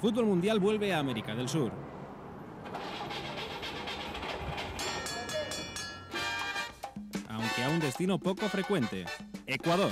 fútbol mundial vuelve a América del Sur. Aunque a un destino poco frecuente, Ecuador.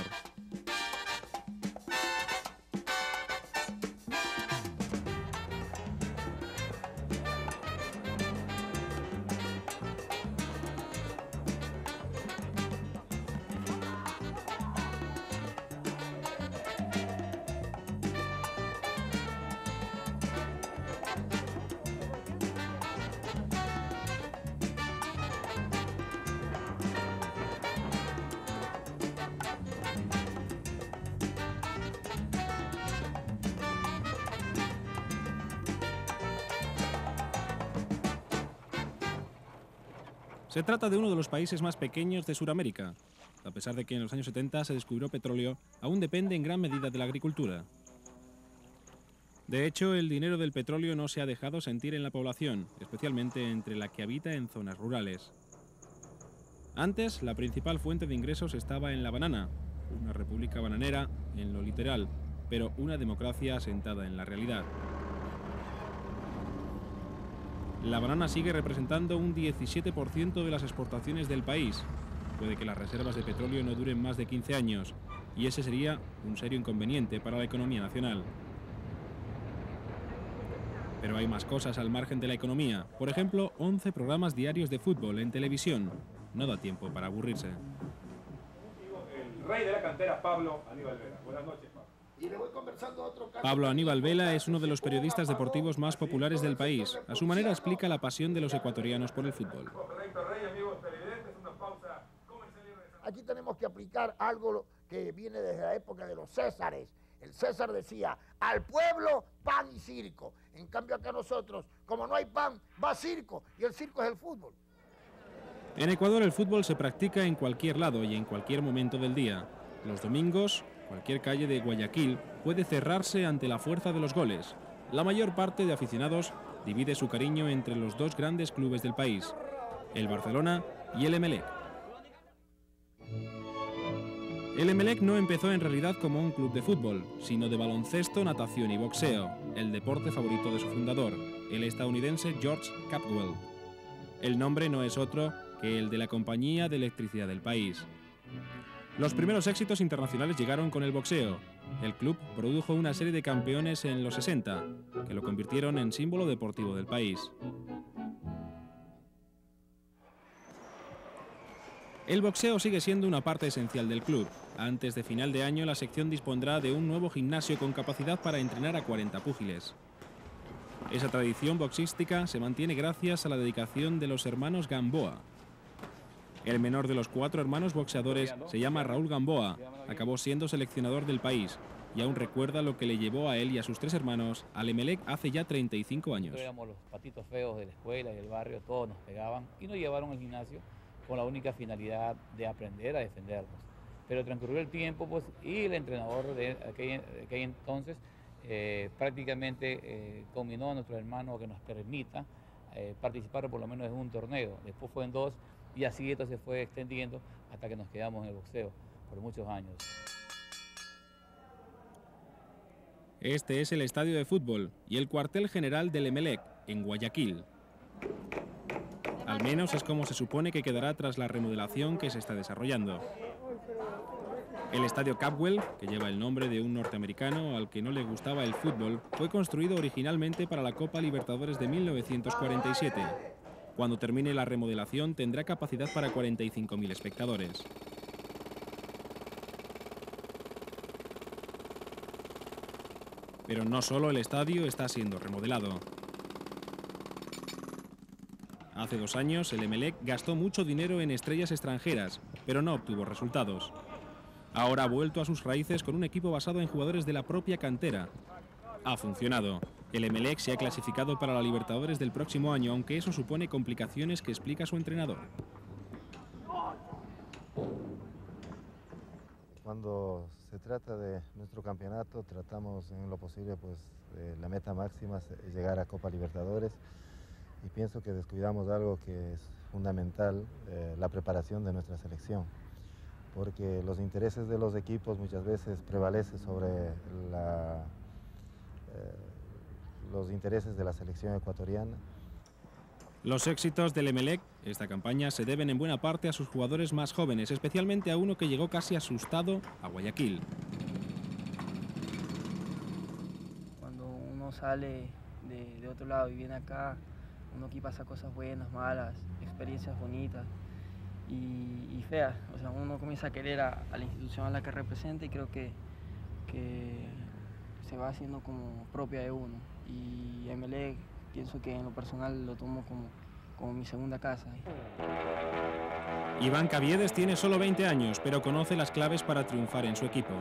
Se trata de uno de los países más pequeños de Sudamérica. A pesar de que en los años 70 se descubrió petróleo, aún depende en gran medida de la agricultura. De hecho, el dinero del petróleo no se ha dejado sentir en la población, especialmente entre la que habita en zonas rurales. Antes, la principal fuente de ingresos estaba en la banana, una república bananera en lo literal, pero una democracia asentada en la realidad. La banana sigue representando un 17% de las exportaciones del país. Puede que las reservas de petróleo no duren más de 15 años, y ese sería un serio inconveniente para la economía nacional. Pero hay más cosas al margen de la economía. Por ejemplo, 11 programas diarios de fútbol en televisión. No da tiempo para aburrirse. El rey de la cantera, Pablo Aníbal Vela. Buenas noches, Pablo. Pablo Aníbal Vela es uno de los periodistas deportivos más populares del país. A su manera explica la pasión de los ecuatorianos por el fútbol. Aquí tenemos que aplicar algo que viene desde la época de los Césares. El César decía, al pueblo pan y circo. En cambio acá nosotros, como no hay pan, va circo, y el circo es el fútbol. En Ecuador el fútbol se practica en cualquier lado y en cualquier momento del día. Los domingos, cualquier calle de Guayaquil puede cerrarse ante la fuerza de los goles. La mayor parte de aficionados divide su cariño entre los dos grandes clubes del país, el Barcelona y el Emelec. El Emelec no empezó en realidad como un club de fútbol, sino de baloncesto, natación y boxeo, el deporte favorito de su fundador, el estadounidense George Capwell. El nombre no es otro que el de la compañía de electricidad del país. Los primeros éxitos internacionales llegaron con el boxeo. El club produjo una serie de campeones en los 60, que lo convirtieron en símbolo deportivo del país. El boxeo sigue siendo una parte esencial del club. Antes de final de año, la sección dispondrá de un nuevo gimnasio con capacidad para entrenar a 40 púgiles. Esa tradición boxística se mantiene gracias a la dedicación de los hermanos Gamboa. El menor de los 4 hermanos boxeadores se llama Raúl Gamboa, acabó siendo seleccionador del país y aún recuerda lo que le llevó a él y a sus 3 hermanos al Emelec hace ya 35 años. Éramos los patitos feos de la escuela y del barrio, todos nos pegaban y nos llevaron al gimnasio con la única finalidad de aprender a defendernos. Pero transcurrió el tiempo pues, y el entrenador de aquel entonces prácticamente combinó a nuestro hermano que nos permita participar por lo menos en un torneo. Después fue en 2 y así esto se fue extendiendo hasta que nos quedamos en el boxeo por muchos años. Este es el estadio de fútbol y el cuartel general del Emelec, en Guayaquil. Al menos es como se supone que quedará tras la remodelación que se está desarrollando. El estadio Capwell, que lleva el nombre de un norteamericano al que no le gustaba el fútbol, fue construido originalmente para la Copa Libertadores de 1947. Cuando termine la remodelación tendrá capacidad para 45.000 espectadores. Pero no solo el estadio está siendo remodelado. Hace 2 años el Emelec gastó mucho dinero en estrellas extranjeras, pero no obtuvo resultados. Ahora ha vuelto a sus raíces con un equipo basado en jugadores de la propia cantera. Ha funcionado. El Emelec se ha clasificado para la Libertadores del próximo año, aunque eso supone complicaciones que explica su entrenador. Cuando se trata de nuestro campeonato, tratamos en lo posible, pues, la meta máxima es llegar a Copa Libertadores. Y pienso que descuidamos algo que es fundamental, la preparación de nuestra selección. Porque los intereses de los equipos muchas veces prevalecen sobre los intereses de la selección ecuatoriana. Los éxitos del Emelec esta campaña se deben en buena parte a sus jugadores más jóvenes, especialmente a uno que llegó casi asustado a Guayaquil. Cuando uno sale de otro lado y viene acá, uno aquí pasa cosas buenas, malas, experiencias bonitas y feas. O sea, uno comienza a querer a la institución a la que representa y creo que se va haciendo como propia de uno. Y Emelec, pienso que en lo personal lo tomo como mi segunda casa. Iván Caviedes tiene solo 20 años, pero conoce las claves para triunfar en su equipo.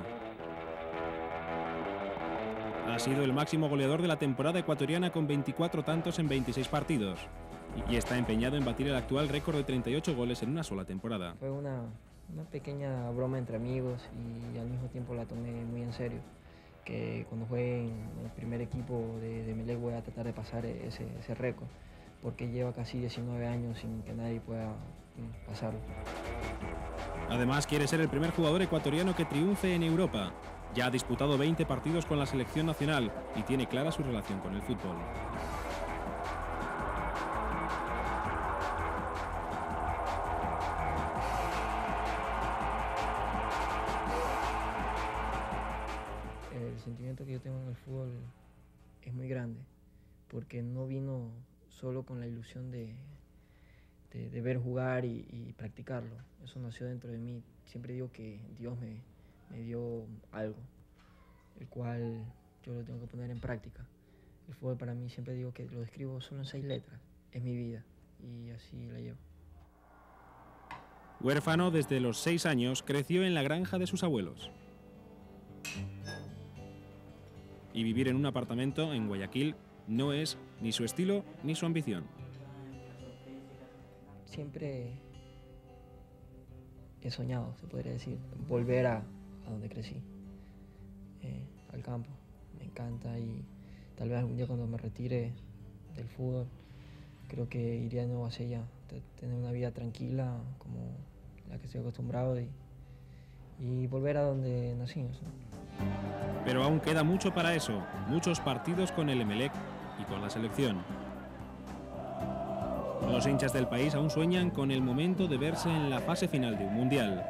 Ha sido el máximo goleador de la temporada ecuatoriana con 24 tantos en 26 partidos y está empeñado en batir el actual récord de 38 goles en una sola temporada. Fue una pequeña broma entre amigos y al mismo tiempo la tomé muy en serio. Que cuando juegue en el primer equipo de Emelec voy a tratar de pasar ese récord, porque lleva casi 19 años sin que nadie pueda pasarlo. Además, quiere ser el primer jugador ecuatoriano que triunfe en Europa. Ya ha disputado 20 partidos con la selección nacional y tiene clara su relación con el fútbol. El sentimiento que yo tengo en el fútbol es muy grande, porque no vino solo con la ilusión de ver jugar y practicarlo. Eso nació dentro de mí. Siempre digo que Dios me dio algo, el cual yo lo tengo que poner en práctica. El fútbol para mí, siempre digo que lo describo solo en 6 letras, es mi vida y así la llevo. Huérfano desde los 6 años, creció en la granja de sus abuelos. Y vivir en un apartamento en Guayaquil no es ni su estilo ni su ambición. Siempre he soñado, se podría decir, volver a donde crecí, al campo. Me encanta y tal vez algún día cuando me retire del fútbol, creo que iría de nuevo hacia allá, tener una vida tranquila como la que estoy acostumbrado y volver a donde nací, ¿no? Pero aún queda mucho para eso, muchos partidos con el Emelec y con la selección. Los hinchas del país aún sueñan con el momento de verse en la fase final de un mundial.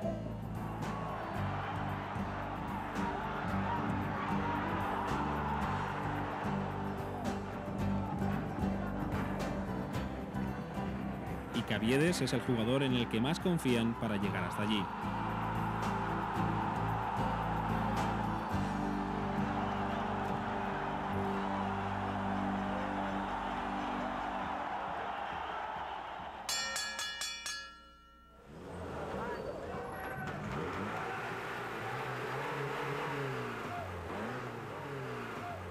Y Caviedes es el jugador en el que más confían para llegar hasta allí.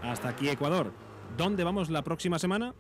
Hasta aquí Ecuador. ¿Dónde vamos la próxima semana?